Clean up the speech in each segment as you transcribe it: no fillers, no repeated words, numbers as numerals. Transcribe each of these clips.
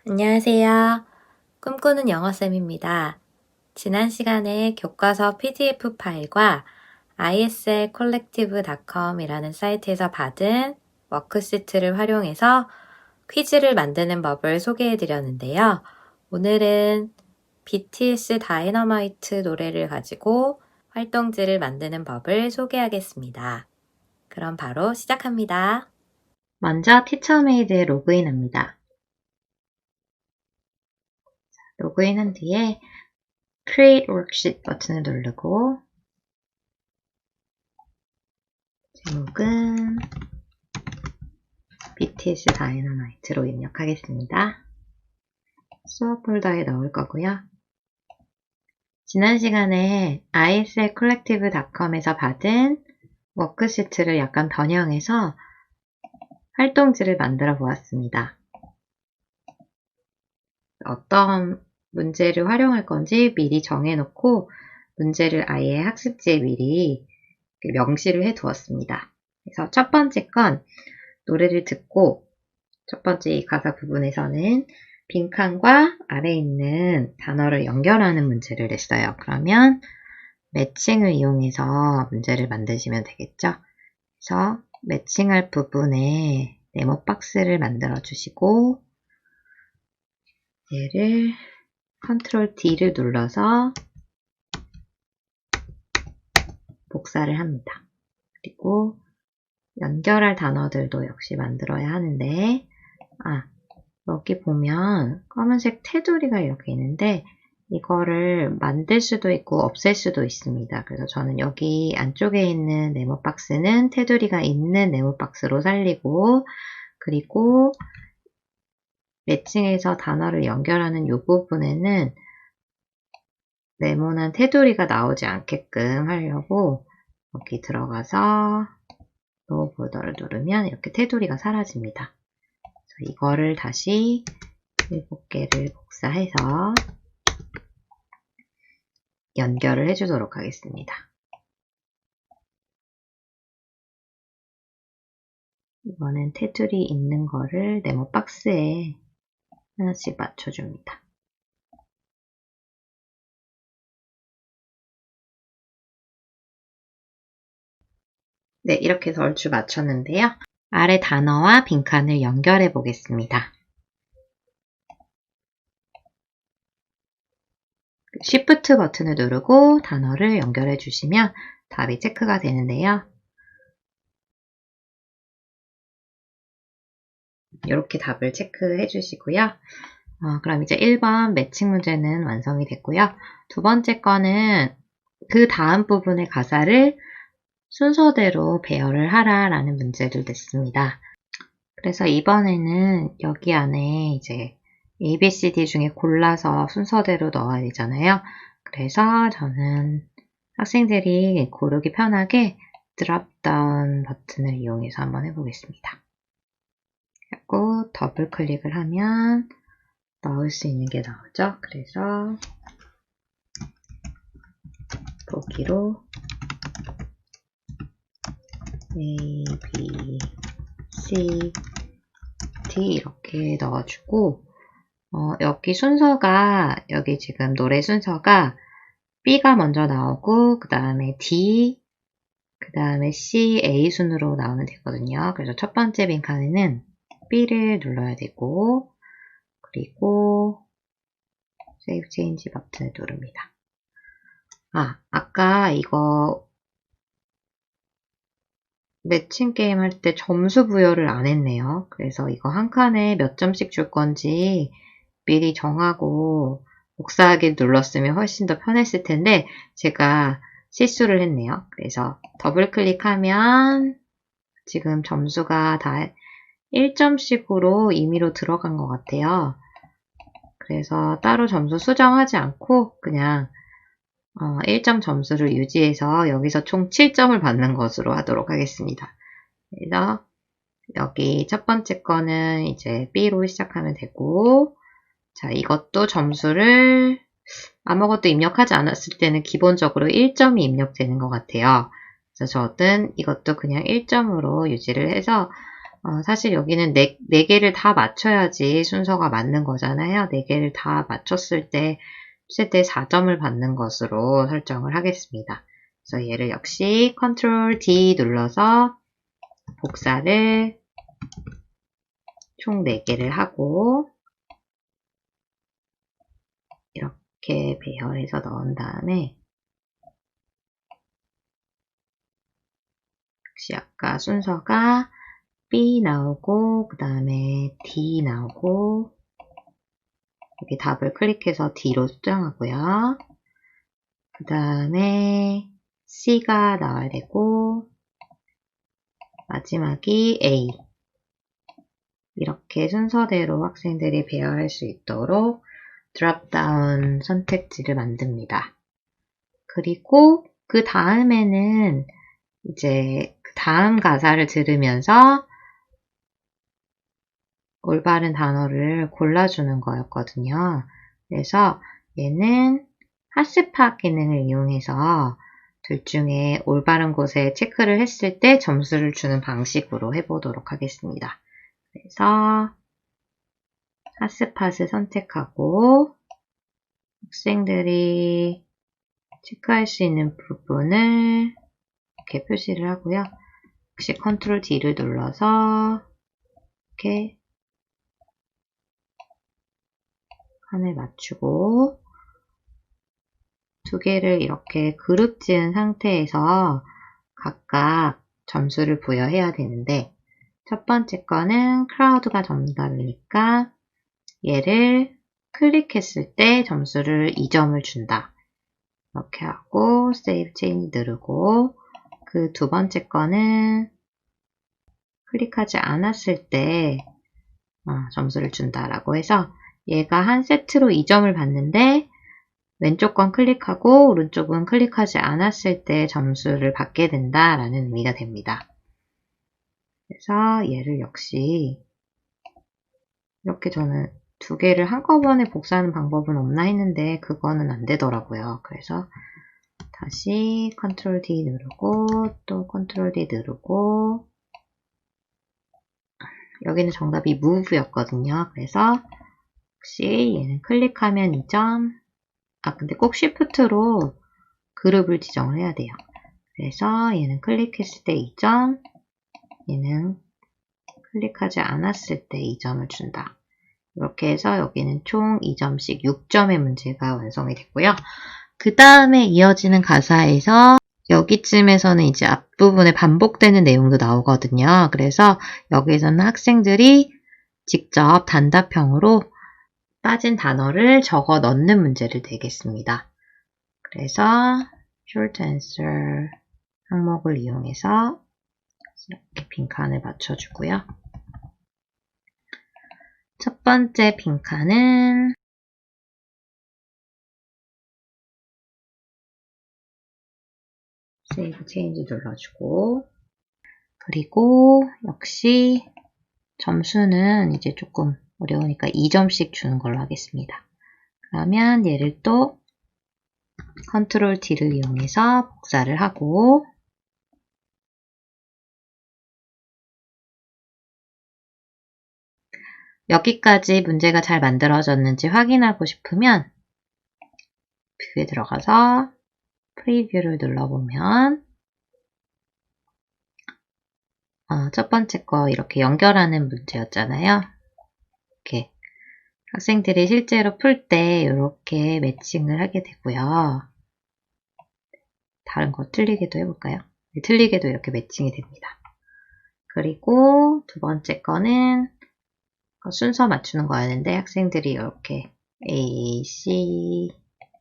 안녕하세요. 꿈꾸는 영어쌤입니다. 지난 시간에 교과서 PDF 파일과 islcollective.com이라는 사이트에서 받은 워크시트를 활용해서 퀴즈를 만드는 법을 소개해 드렸는데요. 오늘은 BTS 다이너마이트 노래를 가지고 활동지를 만드는 법을 소개하겠습니다. 그럼 바로 시작합니다. 먼저 티처메이드에 로그인합니다. 로그인한 뒤에 Create Worksheet 버튼을 누르고 제목은 BTS 다이너마이트로 입력하겠습니다. 수업 폴더에 넣을 거고요. 지난 시간에 islcollective.com에서 받은 워크시트를 약간 변형해서 활동지를 만들어 보았습니다. 어떤 문제를 활용할 건지 미리 정해놓고 문제를 아예 학습지에 미리 명시를 해 두었습니다. 그래서 첫 번째 건 노래를 듣고 첫 번째 이 가사 부분에서는 빈칸과 아래에 있는 단어를 연결하는 문제를 냈어요. 그러면 매칭을 이용해서 문제를 만드시면 되겠죠. 그래서 매칭할 부분에 네모 박스를 만들어 주시고 얘를 Ctrl D를 눌러서 복사를 합니다. 그리고 연결할 단어들도 역시 만들어야 하는데 여기 보면 검은색 테두리가 이렇게 있는데 이거를 만들 수도 있고 없앨 수도 있습니다. 그래서 저는 여기 안쪽에 있는 네모 박스는 테두리가 있는 네모 박스로 살리고 그리고 매칭해서 단어를 연결하는 이 부분에는 네모난 테두리가 나오지 않게끔 하려고 여기 들어가서 로우 보더를 누르면 이렇게 테두리가 사라집니다. 이거를 다시 7개를 복사해서 연결을 해주도록 하겠습니다. 이번엔 테두리 있는 거를 네모 박스에 하나씩 맞춰줍니다. 네, 이렇게 해서 얼추 맞췄는데요. 아래 단어와 빈칸을 연결해 보겠습니다. Shift 버튼을 누르고 단어를 연결해 주시면 답이 체크가 되는데요. 이렇게 답을 체크해 주시고요. 그럼 이제 1번 매칭 문제는 완성이 됐고요. 두 번째 거는 그 다음 부분의 가사를 순서대로 배열을 하라라는 문제를 냈습니다. 그래서 이번에는 여기 안에 이제 A, B, C, D 중에 골라서 순서대로 넣어야 되잖아요. 그래서 저는 학생들이 고르기 편하게 드롭다운 버튼을 이용해서 한번 해보겠습니다. 그리고 더블 클릭을 하면 넣을 수 있는 게 나오죠. 그래서 보기로 A, B, C, D 이렇게 넣어주고 여기 순서가 여기 지금 노래 순서가 B가 먼저 나오고 그 다음에 D, 그 다음에 C, A 순으로 나오면 되거든요. 그래서 첫 번째 빈칸에는 B를 눌러야 되고 그리고 Save Change 버튼을 누릅니다. 아까 이거 매칭 게임 할 때 점수 부여를 안 했네요. 그래서 이거 한 칸에 몇 점씩 줄 건지 미리 정하고 복사하기 눌렀으면 훨씬 더 편했을 텐데 제가 실수를 했네요. 그래서 더블 클릭하면 지금 점수가 다 1점씩으로 임의로 들어간 것 같아요. 그래서 따로 점수 수정하지 않고 그냥 1점 점수를 유지해서 여기서 총 7점을 받는 것으로 하도록 하겠습니다. 그래서 여기 첫 번째 거는 이제 B로 시작하면 되고 자, 이것도 점수를 아무것도 입력하지 않았을 때는 기본적으로 1점이 입력되는 것 같아요. 그래서 저는 이것도 그냥 1점으로 유지를 해서 사실 여기는 네 개를 다 맞춰야지 순서가 맞는 거잖아요. 네 개를 다 맞췄을 때 최대 4점을 받는 것으로 설정을 하겠습니다. 그래서 얘를 역시 Ctrl D 눌러서 복사를 총 4개를 하고 이렇게 배열해서 넣은 다음에 역시 아까 순서가 B 나오고 그 다음에 D 나오고 여기 답을 클릭해서 D로 수정하고요. 그 다음에 C가 나와야 되고 마지막이 A. 이렇게 순서대로 학생들이 배열할 수 있도록 드롭다운 선택지를 만듭니다. 그리고 그 다음에는 이제 그 다음 가사를 들으면서 올바른 단어를 골라주는 거였거든요. 그래서 얘는 핫스팟 기능을 이용해서 둘 중에 올바른 곳에 체크를 했을 때 점수를 주는 방식으로 해보도록 하겠습니다. 그래서 핫스팟을 선택하고 학생들이 체크할 수 있는 부분을 이렇게 표시를 하고요. 역시 Ctrl D를 눌러서 이렇게 칸을 맞추고 두 개를 이렇게 그룹 지은 상태에서 각각 점수를 부여해야 되는데 첫 번째 거는 크라우드가 정답이니까 얘를 클릭했을 때 점수를 2점을 준다. 이렇게 하고 세이브 체인지 누르고 그 두 번째 거는 클릭하지 않았을 때 점수를 준다라고 해서 얘가 한 세트로 2점을 받는데 왼쪽 건 클릭하고 오른쪽은 클릭하지 않았을 때 점수를 받게 된다라는 의미가 됩니다. 그래서 얘를 역시 이렇게 저는 두 개를 한꺼번에 복사하는 방법은 없나 했는데 그거는 안 되더라고요. 그래서 다시 Ctrl D 누르고 또 Ctrl D 누르고 여기는 정답이 move였거든요. 그래서 혹시 얘는 클릭하면 2점 근데 꼭 Shift로 그룹을 지정을 해야 돼요. 그래서 얘는 클릭했을 때 2점 얘는 클릭하지 않았을 때 2점을 준다. 이렇게 해서 여기는 총 2점씩 6점의 문제가 완성이 됐고요. 그 다음에 이어지는 가사에서 여기쯤에서는 이제 앞부분에 반복되는 내용도 나오거든요. 그래서 여기서는 학생들이 직접 단답형으로 빠진 단어를 적어 넣는 문제를 내겠습니다. 그래서 short answer 항목을 이용해서 이렇게 빈칸을 맞춰주고요. 첫 번째 빈칸은 세이브 체인지 눌러주고 그리고 역시 점수는 이제 조금 어려우니까 2점씩 주는 걸로 하겠습니다. 그러면 얘를 또 Ctrl D를 이용해서 복사를 하고 여기까지 문제가 잘 만들어졌는지 확인하고 싶으면 뷰에 들어가서 프리뷰를 눌러보면 첫 번째 거 이렇게 연결하는 문제였잖아요. 이렇게 학생들이 실제로 풀 때 이렇게 매칭을 하게 되고요. 다른 거 틀리게도 해볼까요? 네, 틀리게도 이렇게 매칭이 됩니다. 그리고 두 번째 거는 순서 맞추는 거였는데 학생들이 이렇게 A, C,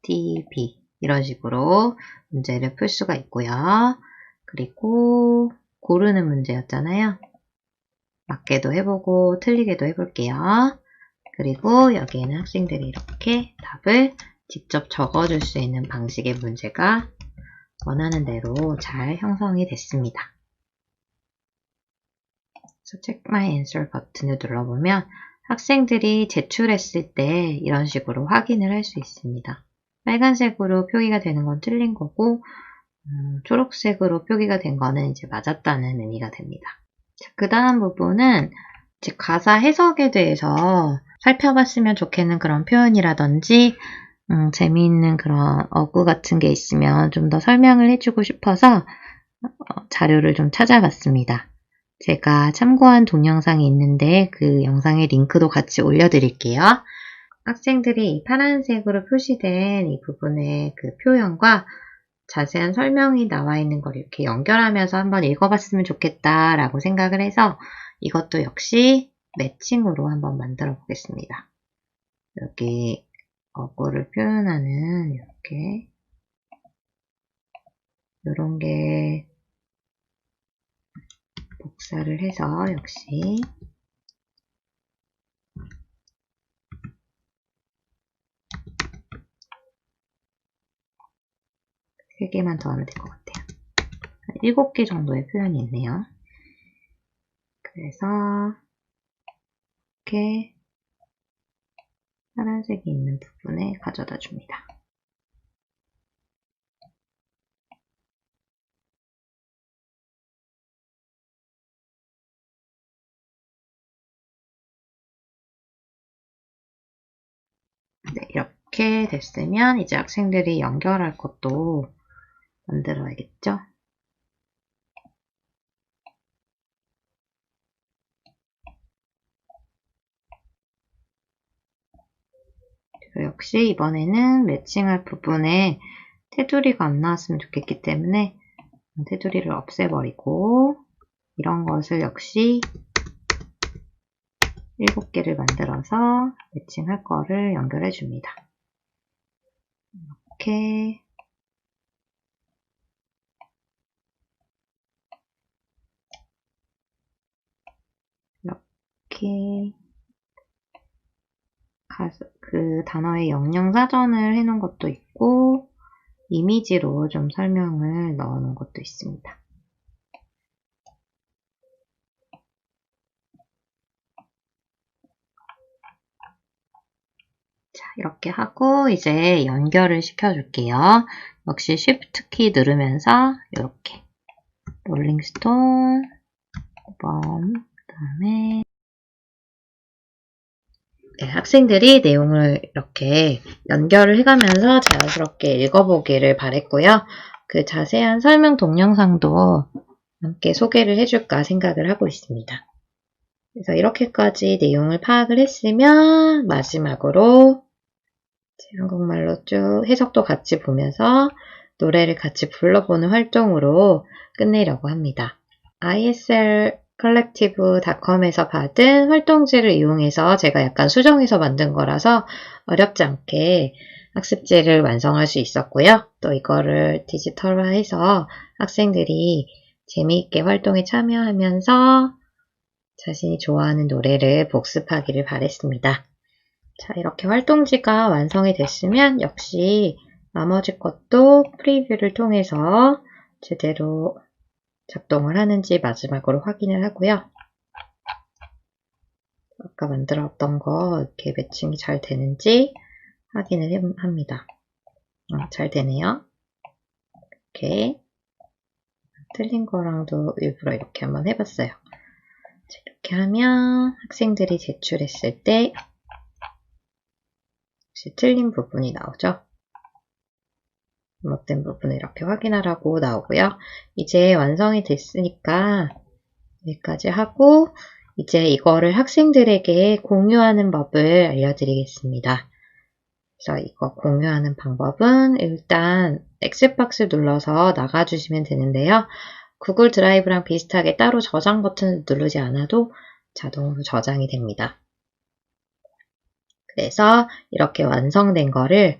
D, B 이런 식으로 문제를 풀 수가 있고요. 그리고 고르는 문제였잖아요. 맞게도 해보고 틀리게도 해볼게요. 그리고 여기에는 학생들이 이렇게 답을 직접 적어줄 수 있는 방식의 문제가 원하는 대로 잘 형성이 됐습니다. 그래서 Check My Answer 버튼을 눌러보면 학생들이 제출했을 때 이런 식으로 확인을 할 수 있습니다. 빨간색으로 표기가 되는 건 틀린 거고 초록색으로 표기가 된 거는 이제 맞았다는 의미가 됩니다. 그 다음 부분은 이제 가사 해석에 대해서 살펴봤으면 좋겠는 그런 표현이라든지 재미있는 그런 어구 같은 게 있으면 좀 더 설명을 해주고 싶어서 자료를 좀 찾아봤습니다. 제가 참고한 동영상이 있는데 그 영상의 링크도 같이 올려드릴게요. 학생들이 파란색으로 표시된 이 부분의 그 표현과 자세한 설명이 나와 있는 걸 이렇게 연결하면서 한번 읽어봤으면 좋겠다라고 생각을 해서 이것도 역시 매칭으로 한번 만들어 보겠습니다. 여기 어구를 표현하는 이렇게 이런 게 복사를 해서 역시 세 개만 더 하면 될 것 같아요. 7개 정도의 표현이 있네요. 그래서 이렇게 파란색이 있는 부분에 가져다 줍니다. 네, 이렇게 됐으면 이제 학생들이 연결할 것도 만들어야겠죠? 역시 이번에는 매칭할 부분에 테두리가 안 나왔으면 좋겠기 때문에 테두리를 없애버리고 이런 것을 역시 7개를 만들어서 매칭할 거를 연결해 줍니다. 이렇게 그 단어의 영영 사전을 해놓은 것도 있고 이미지로 좀 설명을 넣어놓은 것도 있습니다. 자, 이렇게 하고 이제 연결을 시켜줄게요. 역시 Shift 키 누르면서 이렇게 롤링스톤 5번 그 다음에 네, 학생들이 내용을 이렇게 연결을 해가면서 자연스럽게 읽어보기를 바랬고요. 그 자세한 설명 동영상도 함께 소개를 해줄까 생각을 하고 있습니다. 그래서 이렇게까지 내용을 파악을 했으면 마지막으로 한국말로 쭉 해석도 같이 보면서 노래를 같이 불러보는 활동으로 끝내려고 합니다. islcollective.com에서 받은 활동지를 이용해서 제가 약간 수정해서 만든 거라서 어렵지 않게 학습지를 완성할 수 있었고요. 또 이거를 디지털화해서 학생들이 재미있게 활동에 참여하면서 자신이 좋아하는 노래를 복습하기를 바랬습니다. 자, 이렇게 활동지가 완성이 됐으면 역시 나머지 것도 프리뷰를 통해서 제대로 작동을 하는지 마지막으로 확인을 하고요. 아까 만들었던 거 이렇게 매칭이 잘 되는지 확인을 합니다. 잘 되네요. 이렇게 틀린 거랑도 일부러 이렇게 한번 해봤어요. 자, 이렇게 하면 학생들이 제출했을 때 혹시 틀린 부분이 나오죠? 잘못된 부분을 이렇게 확인하라고 나오고요. 이제 완성이 됐으니까 여기까지 하고 이제 이거를 학생들에게 공유하는 법을 알려드리겠습니다. 그래서 이거 공유하는 방법은 일단 X박스 눌러서 나가주시면 되는데요. 구글 드라이브랑 비슷하게 따로 저장 버튼을 누르지 않아도 자동으로 저장이 됩니다. 그래서 이렇게 완성된 거를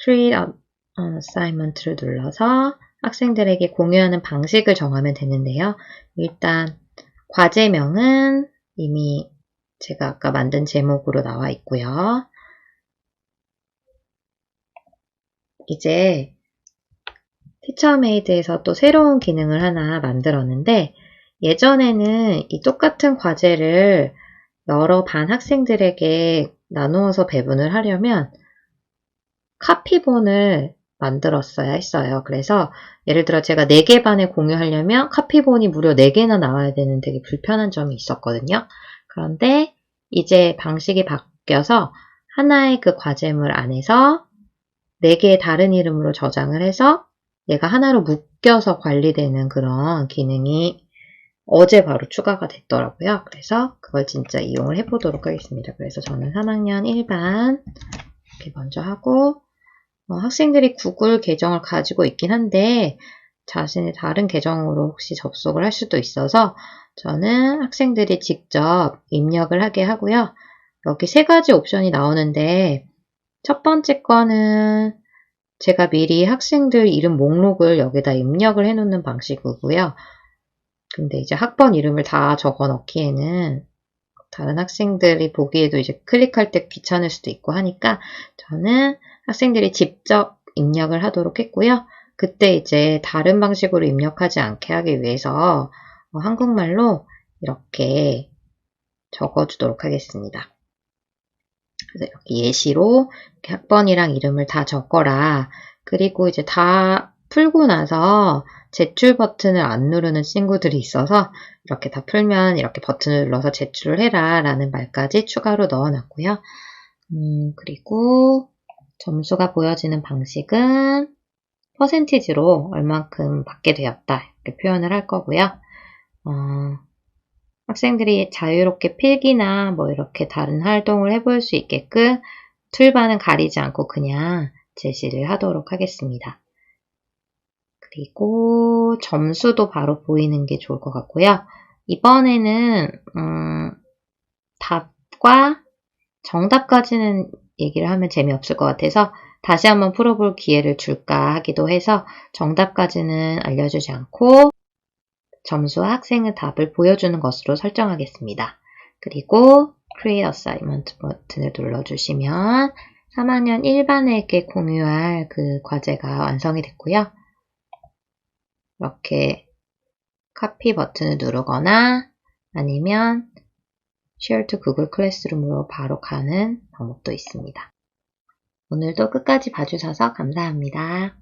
Create Assignment를 눌러서 학생들에게 공유하는 방식을 정하면 되는데요. 일단 과제명은 이미 제가 아까 만든 제목으로 나와 있고요. 이제 티처메이드에서 또 새로운 기능을 하나 만들었는데 예전에는 이 똑같은 과제를 여러 반 학생들에게 나누어서 배분을 하려면 카피본을 만들었어야 했어요. 그래서 예를 들어 제가 4개 반을 공유하려면 카피본이 무려 4개나 나와야 되는 되게 불편한 점이 있었거든요. 그런데 이제 방식이 바뀌어서 하나의 그 과제물 안에서 4개의 다른 이름으로 저장을 해서 얘가 하나로 묶여서 관리되는 그런 기능이 어제 바로 추가가 됐더라고요. 그래서 그걸 진짜 이용을 해보도록 하겠습니다. 그래서 저는 3학년 1반 이렇게 먼저 하고 학생들이 구글 계정을 가지고 있긴 한데 자신의 다른 계정으로 혹시 접속을 할 수도 있어서 저는 학생들이 직접 입력을 하게 하고요. 여기 3가지 옵션이 나오는데 첫 번째 거는 제가 미리 학생들 이름 목록을 여기다 입력을 해놓는 방식이고요. 근데 이제 학번 이름을 다 적어 넣기에는 다른 학생들이 보기에도 이제 클릭할 때 귀찮을 수도 있고 하니까 저는 학생들이 직접 입력을 하도록 했고요. 그때 이제 다른 방식으로 입력하지 않게 하기 위해서 한국말로 이렇게 적어주도록 하겠습니다. 그래서 이렇게 예시로 이렇게 학번이랑 이름을 다 적어라. 그리고 이제 다 풀고 나서 제출 버튼을 안 누르는 친구들이 있어서 이렇게 다 풀면 이렇게 버튼을 눌러서 제출을 해라 라는 말까지 추가로 넣어놨고요. 그리고 점수가 보여지는 방식은 퍼센티지로 얼만큼 받게 되었다 이렇게 표현을 할 거고요. 학생들이 자유롭게 필기나 뭐 이렇게 다른 활동을 해볼 수 있게끔 툴바는 가리지 않고 그냥 제시를 하도록 하겠습니다. 그리고 점수도 바로 보이는 게 좋을 것 같고요. 이번에는 답과 정답까지는 얘기를 하면 재미없을 것 같아서 다시 한번 풀어볼 기회를 줄까 하기도 해서 정답까지는 알려주지 않고 점수와 학생의 답을 보여주는 것으로 설정하겠습니다. 그리고 Create Assignment 버튼을 눌러주시면 3학년 1반에게 공유할 그 과제가 완성이 됐고요. 이렇게 카피 버튼을 누르거나 아니면 Share to Google Classroom으로 바로 가는 방법도 있습니다. 오늘도 끝까지 봐주셔서 감사합니다.